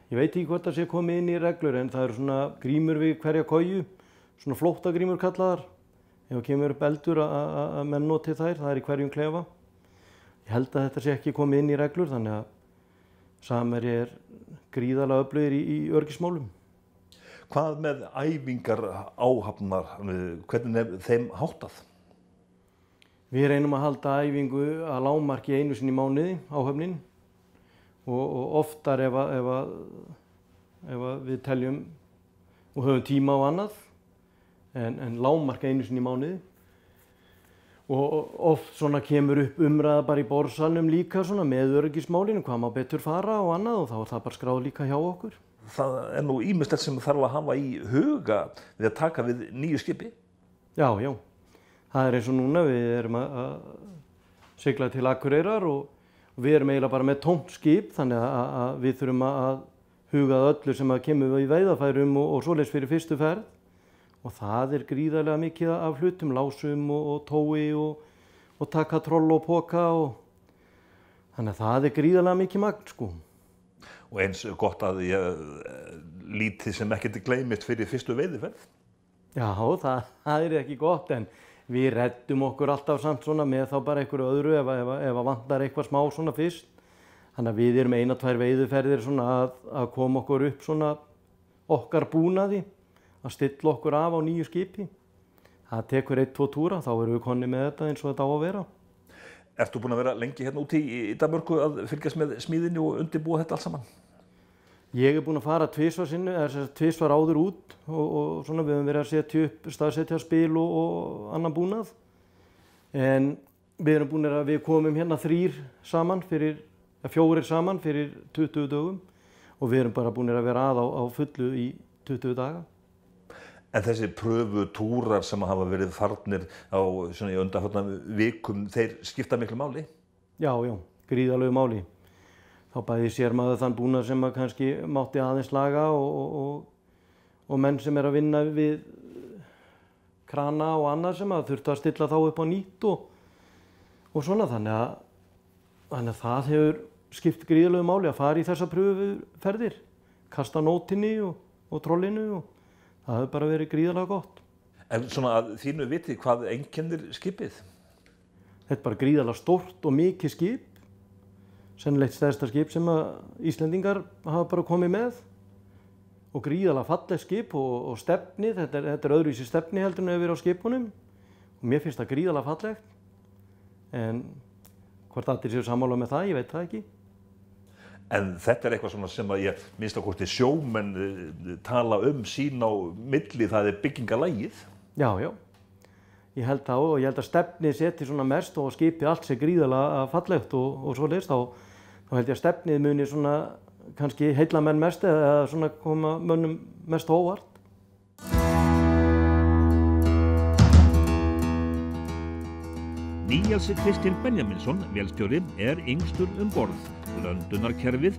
ég veit ekki hvort það sé komið inn í reglur en það eru svona grímur við hverja koju svona flóttagrímur kallaðar. Ef það kemur upp eldur að menn noti þær, það í hverjum klefa. Ég held að þetta sé ekki komið inn í reglur, þannig að Samherji gríðarlega öflugir í öryggismálum. Hvað með æfingar áhafnar, hvernig þeim háttað? Við reynum að halda æfingu að lágmarki einu sinni í mánuði, áhöfnin. Og oftar ef við teljum og höfum tíma á annað, en lágmarka einu sinni í mánuði. Og oft svona kemur upp umræða bara í borðsalnum líka svona með öryggismálinu, hvað má betur fara og annað, og þá það bara skráð líka hjá okkur. Það nú ýmislegt sem þarf að hafa í huga við að taka við nýju skipi? Já. Það eins og núna, við erum að sigla til Akureyrar og við erum eiginlega bara með tómt skip, þannig að við þurfum að huga að öllu sem að kemur í veiðarfærum og svoleiðis fyrir fyrstu ferð. Og það gríðarlega mikið af hlutum, lásum og tói og taka troll og poka þannig að það gríðarlega mikið magn, sko. Og eins gott að lítið sem ekkert gleymist fyrir fyrstu veiðiferð? Já, það ekki gott, en við reddum okkur alltaf samt svona með þá bara einhverju öðru ef vantar eitthvað smá svona fyrst. Þannig að við erum 1-2 veiðiferðir svona að koma okkur upp svona okkar búnaði. Að stilla okkur af á nýju skipi. Það tekur 1-2 túra, þá erum við konni með þetta eins og þetta á að vera. Ertu búin að vera lengi hérna úti í Danmörku að fylgjast með smíðinni og undirbúa þetta allt saman? Ég búin að fara tvisvar áður út og svona við höfum verið að setja upp, staðsetja spil og annan búnað. En við komum hérna 4 saman fyrir 20 dögum og við erum bara búin að vera á fullu í 20 daga. En þessi pröfutúrar sem hafa verið farnir á svona í undanfarna vikum, þeir skipta miklu máli? Já, gríðarlegu máli. Þá bæði sér maður þann búnað sem maður kannski mátti aðeins laga og menn sem að vinna við krana og annað sem að þurfti að stilla þá upp á nýtt og svona. Þannig að það hefur skipt gríðarlegu máli að fara í þessa pröfuferðir, kasta nótinni og trollinu og það hefur bara verið gríðarlega gott. En svona að þínu viti, hvað einkennir skipið? Þetta bara gríðarlega stórt og mikið skip. Sennilega stærsta skip sem að Íslendingar hafa bara komið með. Og gríðarlega falleg skip og stefnið, þetta öðruvísi stefni heldur en hefur verið á skipunum. Og mér finnst það gríðarlega fallegt. En hvort allir séu sammála með það, ég veit það ekki. En þetta eitthvað svona sem að ég minnst að hvort sjómenn tala sín á milli, það byggingalægið? Já. Ég held það og ég held að stefnið seti svona mest og skipið allt sé gríðarlega fallegt og svoleiðis, þá held ég að stefnið muni svona kannski heilla menn mest eða svona koma mönnum mest á óvart. Níels Kristinn Benjaminsson, vélstjóri, yngstur borð. Löndunarkerfið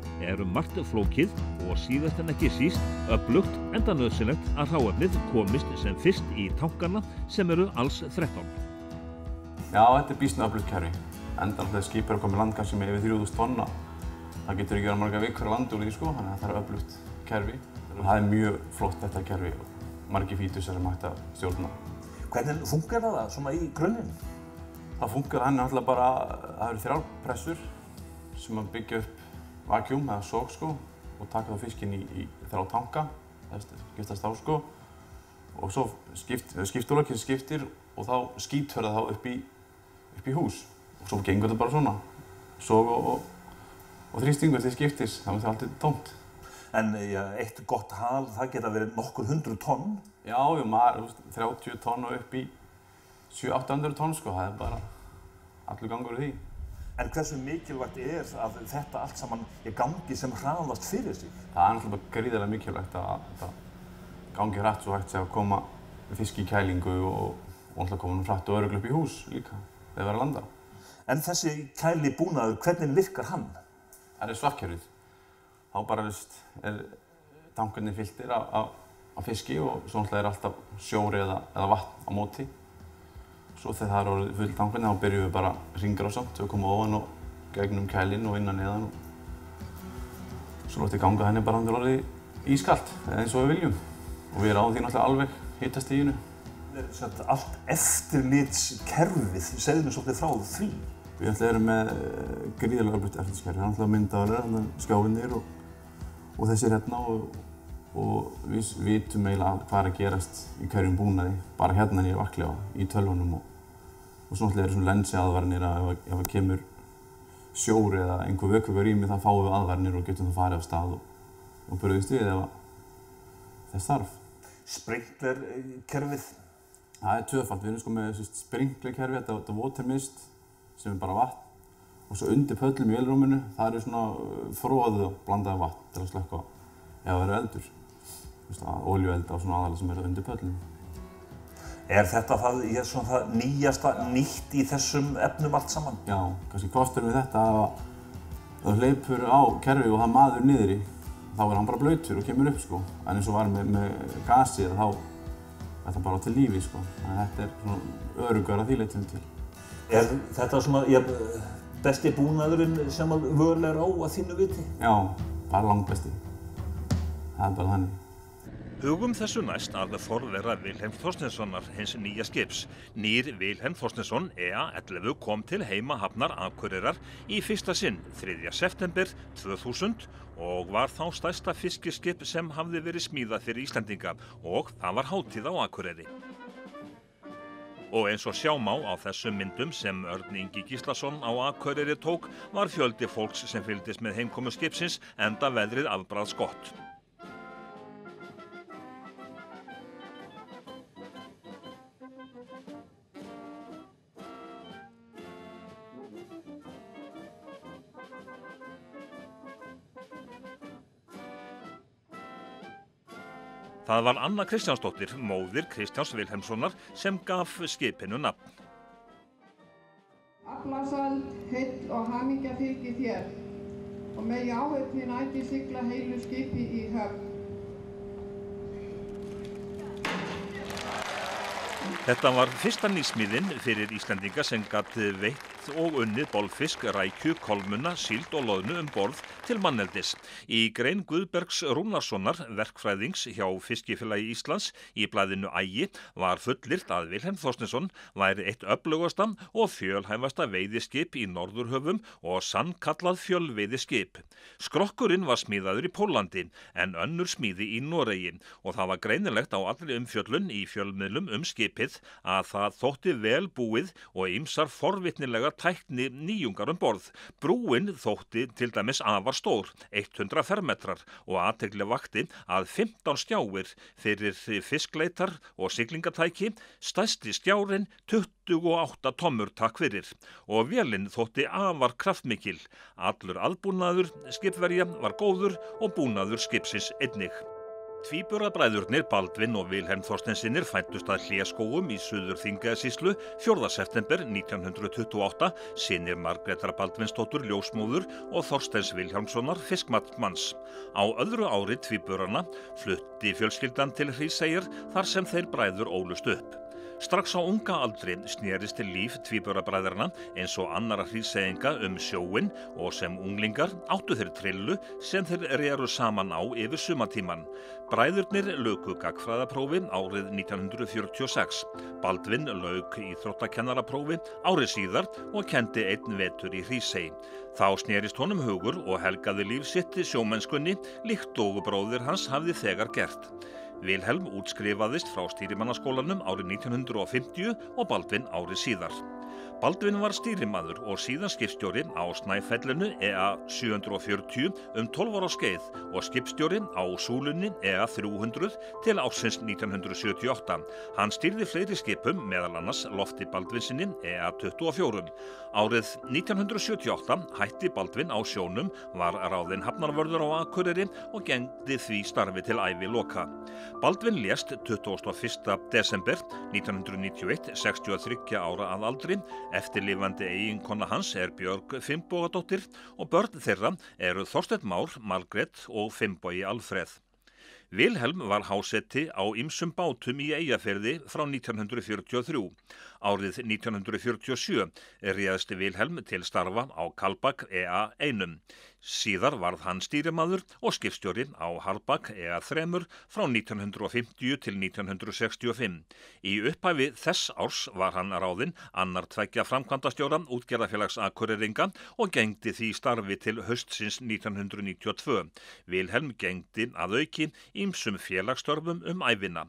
margt flókið og síðast en ekki síst öflugt enda nauðsynlegt að hráefnið komist sem fyrst í tankana sem alls 13. Já, þetta býsna öflugt kerfi. Enda þegar skip að koma í land kannski með yfir 3000 tonna. Það getur ekki verið marga vikur að landa úr því, sko, þannig að það öflugt kerfi. Það mjög flott þetta kerfi og margir fítusar sem hægt að stjórna. Hvernig funkar það svona í grunninn? Það funkar alltaf bara, það eru 3 pressur sem að byggja upp vakjúm eða sog, sko, og taka þá fiskinn í 3 tanka, skiptast á, sko, og svo skiptúrlökinn skiptir og þá skítverða þá upp í hús og svo gengur þetta bara svona, sog og þrýstingur til skiptis, það er alltaf tómt. En eitt gott hal, það geta verið nokkur 100 tonn? Já, 30 tonn og upp í 700-800 tonn, sko, það bara allur gangur í því. En hversu mikilvægt að þetta allt saman gangi sem hraðast fyrir sig? Það náttúrulega gríðarlega mikilvægt að þetta gangi hratt svo hægt að koma fisk í kælingu og náttúrulega koma hratt og örugglega upp í hús líka þegar það er að landa. En þessi kæli búnaður, hvernig virkar hann? Það svarkkerfið. Þá bara tankarnir fylltir af fiski og svo náttúrulega alltaf sjór eða vatn á móti. Svo þegar það orðið full tankarnir, þá byrjum við bara hringrásamt, við komum ofan og gegnum kælinn og innan neðan og svo látum við ganga henni bara til orðið ískalt, eins og við viljum. Og við ráðum því náttúrulega alveg hitastiginu. Allt eftirlitskerfið, segðu mér svolítið frá því. Við erum með gríðarlega öflugt eftirlitskerfi, það er myndaðalir, skjávinnir og þessir hérna og við vitum eiginlega hvað að gerast í hverjum búnaði, bara hérna niður Vakleá í tölvunum og svo náttúrulega svona lensiaðvaranir að ef það kemur sjór eða einhver vökvögurými þá fáum við aðvaranir og getum það farið af stað og brugðist við ef þess þarf. Sprinklerkerfið? Það er tvöfalt, við erum sko með sprinklerkerfi, þetta watermist sem er bara vatn og svo undir pöllum í vélrúminu, það eru svona froðu og blandaði vatn til að slökkva ef það eru eldur. Olíueld á svona aðalega sem eru undir pöllum. Er þetta það nýjasta nýtt í þessum efnum allt saman? Já, kannski kosturinn við þetta að það hleypur á kerfi og það maður niður í, þá er hann bara blautur og kemur upp sko. En eins og var með gasið þá er það bara til lífi sko. Þannig að þetta er svona öruggar að því leytinu til. Er þetta svona besti búnaðurinn sem að völ er á að þínu viti? Já, bara langbesti. Það er bara þannig. Hugum þessu næst að forvera Vilhelm Þorsteinssonar hins nýja skips. Nýr Vilhelm Þorsteinsson EA-11 kom til heimahafnar Akureyrar í fyrsta sinn 3. september 2000 og var þá stærsta fiskiskip sem hafði verið smíðað fyrir Íslendinga og það var hátíð á Akureyri. Og eins og sjá má á þessum myndum sem Örn Ingi Gíslason á Akureyri tók var fjöldi fólks sem fylgdist með heimkomu skipsins enda veðrið afbragðsgott. Það var Anna Kristjánsdóttir, móðir Kristjáns Vilhelmssonar, sem gaf skipinu nafn. Aflasald, heill og hamingja fylgi þér og megi áhöfnin ætíð sigla heilu skipi í höfn. Þetta var fyrsta nýsmíðin fyrir Íslendinga sem gat veitt og unnið bolfisk, rækju, kolmunna, síld og loðnu borð til manneldis. Í grein Guðbergs Rúnarssonar, verkfræðings hjá Fiskifélagi Íslands í blaðinu Ægi var fullyrt að Vilhelm Þorsteinsson væri eitt öflugasta og fjölhæfasta veiðiskip í Norðurhöfum og sannkallað fjölveiðiskip. Skrokkurinn var smíðaður í Póllandi en önnur smíði í Noregi og það var greinilegt á allri umfjöllun í fjölmiðlum skipið að það þótti vel búið og ýmsar forvitnilegar tækni nýjungar borð. Brúin þótti til dæmis afar stór, 100 fermetrar og athygli vakti að 15 skjáir fyrir fiskleitar og siglingatæki, stærsti skjárinn 28 tommur takk fyrir og vélinn þótti afar kraftmikil. Allur aðbúnaður skipverja var góður og búnaður skipsins einnig. Tvíburabræðurnir Baldvin og Vilhelm Þorsteinssynir fæddust að Hléskógum í Suður-Þingeyjarsýslu 4. september 1928, synir Margrétar Baldvinsdóttur ljósmóður og Þorsteins Vilhjálmssonar fiskmatsmanns. Á öðru ári tvíburana flutti fjölskyldan til Hríseyjar þar sem þeir bræður ólust upp. Strax á unga aldri snerist til líf tvíburabræðrana eins og annara hríseyinga sjóinn og sem unglingar áttu þeir trillu sem þeir reru saman á yfir sumartíman. Bræðurnir luku gagnfræðaprófi árið 1946. Baldvin lauk íþróttakennaraprófi árið síðar og kenndi einn vetur í Hrísey. Þá snerist honum hugur og helgaði líf sitt sjómennskunni líkt og bróðir hans hafði þegar gert. Vilhelm útskrifaðist frá stýrimannaskólanum árið 1950 og Baldvin árið síðar. Baldvin var stýrimaður og síðan skipstjóri á Snæfellinu EA 740 12 ára skeið og skipstjóri á Súlunni EA 300 til ársins 1978. Hann stýrði fleiri skipum, meðal annars Lofti Baldvinsinni EA 24. Árið 1978 hætti Baldvin á sjónum, var ráðinn hafnarvörður á Akureyri og gegndi því starfi til æviloka. Baldvin lést 21. desember 1991, 63 ára að aldri. Eftirlifandi eiginkona hans Björg Finnbogadóttir og börn þeirra eru Þorsteinn Már, Margrét og Finnbogi Alfreð. Vilhelm var hásetti á ýmsum bátum í Eyjafirði frá 1943. Árið 1947 réðst Vilhelm til starfa á Kaldbak EA 1. Síðar varð hann stýrimaður og skipstjóri á Harbak EA3 frá 1950 til 1965. Í upphafi þess árs var hann ráðinn annar tveggja framkvæmdastjóra útgerðarfélags Akureyringa og gegndi því starfi til haustsins 1992. Vilhelm gegndi að auki ýmsum félagsstörfum ævina.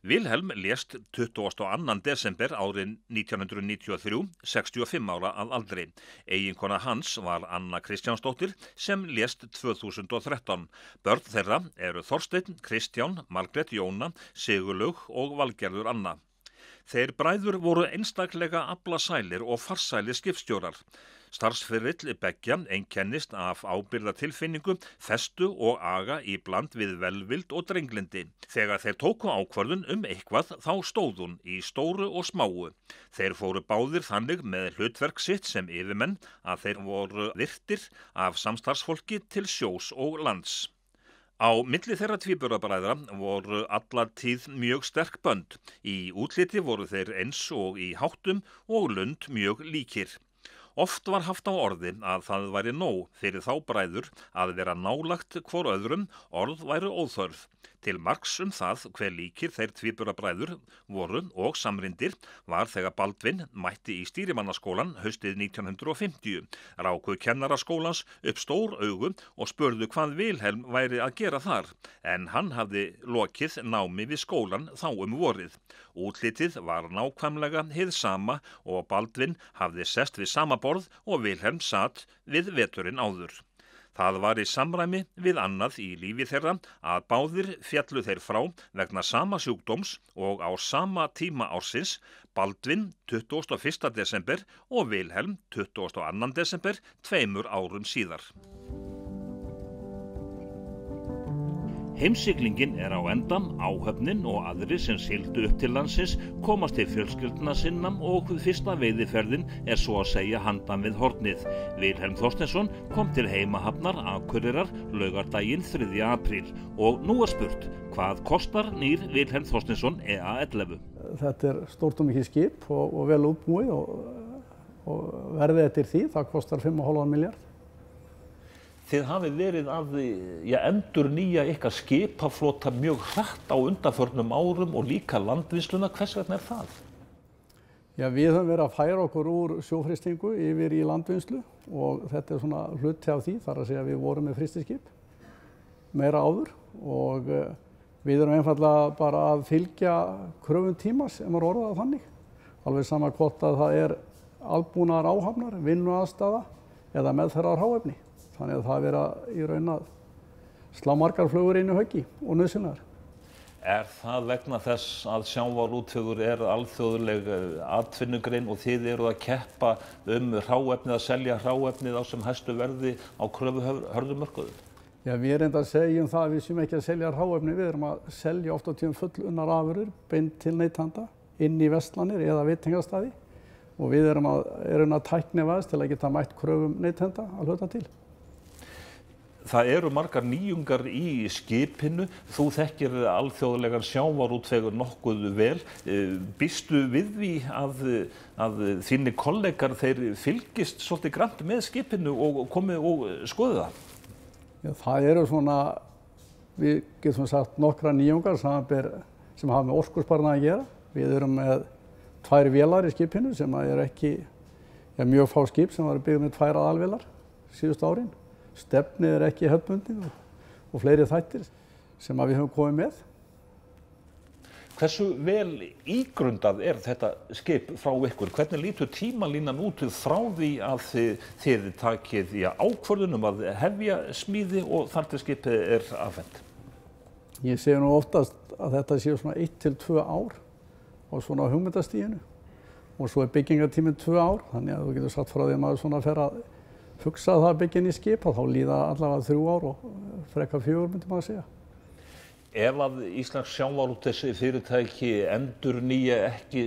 Vilhelm lést 22. desember árið 1993, 65 ára að aldri. Eiginkona hans var Anna Kristjánsdóttir sem lést 2013. Börn þeirra eru Þorsteinn, Kristján, Margrét Jóna, Sigurlaug og Valgerður Anna. Þeir bræður voru einstaklega aflasælir og farsælir skipstjórar. Starfsferill beggja einkennist af ábyrgðartilfinningu, festu og aga í bland við velvild og drenglindi. Þegar þeir tóku ákvörðun eitthvað þá stóð hún í stóru og smáu. Þeir fóru báðir þannig með hlutverk sitt sem yfirmenn að þeir voru virtir af samstarfsfólki til sjós og lands. Á milli þeirra tvíburabræðra voru alla tíð mjög sterk bönd. Í útliti voru þeir eins og í háttum og lund mjög líkir. Oft var haft á orði að það væri nóg fyrir þá bræður að vera nálagt hvor öðrum, orð væru óþörf. Til marks það hve líkir þeir tvíburabræður voru og samryndir var þegar Baldvin mætti í stýrimannaskólan haustið 1950. Ráku kennaraskólans upp stór augu og spurðu hvað Vilhelm væri að gera þar, en hann hafði lokið námi við skólan þá vorið. Útlitið var nákvæmlega hið sama og Baldvin hafði sest við sama borð og Vilhelm sat við veturinn áður. Það var í samræmi við annað í lífi þeirra að báðir féllu þeir frá vegna sama sjúkdóms og á sama tíma ársins, Baldvin 21. desember og Vilhelm 22. desember, 2 árum síðar. Heimsiglingin á enda, áhöfnin og aðrir sem sigldu upp til landsins komast til fjölskyldna sinna og fyrsta veiðiferðin svo að segja handan við hornið. Vilhelm Þorsteinsson kom til heimahafnar Akureyrar laugardaginn 3. apríl og nú spurt, hvað kostar nýr Vilhelm Þorsteinsson EA11? Þetta stórt og mikið skip og vel útbúið og verðið eftir því, það kostar 5,5 milljarð. Þið hafið verið að endurnýja ykkar skipaflota mjög hratt á undanförnum árum og líka landvinnsluna. Hvers vegna það? Já, við höfum verið að færa okkur úr sjófrystingu yfir í landvinnslu og þetta svona hluti af því, þar að segja að við vorum með frystiskip meira áður og við erum einfaldlega bara að fylgja kröfum tímas, ef maður orðar það þannig. Alveg sama hvort að það albúnaðar áhafnar, vinnuaðstaða eða meðferðar hráefni. Þannig að það vera í raun að slá margar flugur inn í höggi og nauðsynlegar. Það vegna þess að sjávarútvegur alþjóðleg atvinnugrein og þið eruð að keppa hráefnið, að selja hráefnið á sem hæstu verði á kröfuhörðum mörkuðum? Já, við reyndar að segjum það að við séum ekki að selja hráefni, við erum að selja oft á tíðum fullunnar afurðir beint til neytenda inn í verslanir eða veitingastaði og við erum að tæknivæðast til að geta mætt kröfum neytenda að hluta til. Það eru margar nýjungar í skipinu. Þú þekkir alþjóðlegan sjávarútvegur nokkuð vel. Býstu við því að þínir kollegar þeir fylgist svolítið grannt með skipinu og komi og skoði það? Já, það eru svona, við getum sagt nokkra nýjungar sem hafa með orkusparnað að gera. Við erum með 2 vélar í skipinu sem ekki, mjög fá skip sem byggð með 2 aðalvélar síðustu árin. Stefnið ekki hefðbundið og fleiri þættir sem við höfum komið með. Hversu vel ígrundað þetta skip frá ykkur? Hvernig lítur tímalínan út frá því að þið takið ákvörðun að hefja smíði og þar til skipið afhent? Ég segi nú oftast að þetta séu svona 1 til 2 ár á svona hugmyndastiginu og svo byggingartíminn 2 ár, þannig að þú getur satt frá því að maður svona fer að hugsa það að byggja inn í skip og þá líða allavega 3 ár og frekar 4 myndi maður segja. Ef að Íslands sjávarútvegsfyrirtæki endurnýja ekki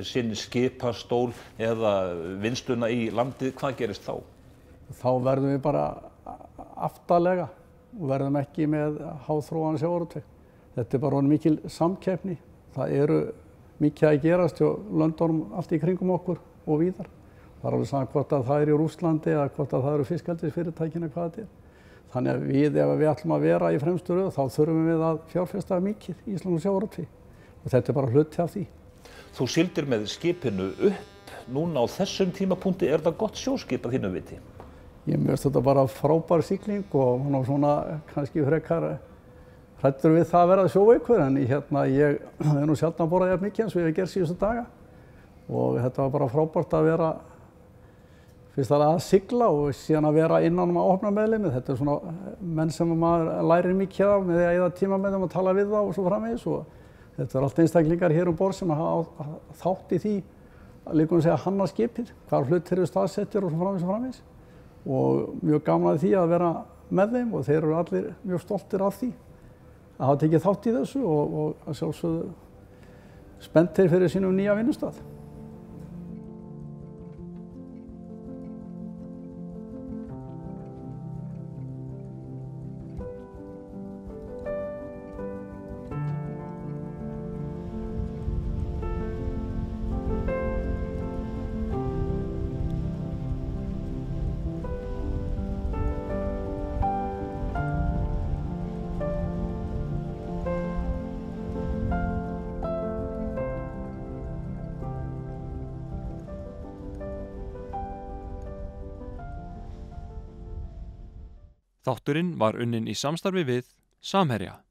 sinn skipastól eða vinnsluna í landið, hvað gerist þá? Þá verðum við bara aftarlega og verðum ekki með háþróaðan sjávarútveg. Þetta bara mikil samkeppni. Það eru mikið að gerast hjá löndunum allt í kringum okkur og víðar. Það alveg sama hvort að það í Rússlandi eða hvort að það eru fiskeldisfyrirtækin eða hvað þetta Þannig að ef við ætlum að vera í fremstu röð þá þurfum við að fjárfesta mikið í íslenskum sjávarútvegi og þetta er bara hluti af því. Þú sigldir með skipinu upp núna á þessum tímapunkti. Er þetta gott sjóskip að þínu viti? Ég veist þetta bara frábær sigling og svona kannski frekar hræddur við það að vera sjóveikur en ég hef nú sjaldan borðað jafn mikið eins og ég hef gert síðustu daga og þetta var bara frábært að vera fyrst að sigla og síðan að vera innan að opna meðlimið. Þetta er svona menn sem maður lærir mikið af með því að eyða tíma með þeim og tala við þá og svo framvegis og þetta er allt einstaklingar hér borð sem hafa þátt í því að líka segja hanna skipið, hvar hlutir eru staðsettir og svo framvegis og mjög gaman að því að vera með þeim og þeir eru allir mjög stoltir af því að hafa tekið þátt í þessu og að sjálfsögðu spenntir fyrir sínum nýja vinnustað. Þátturinn var unnin í samstarfi við Samherja.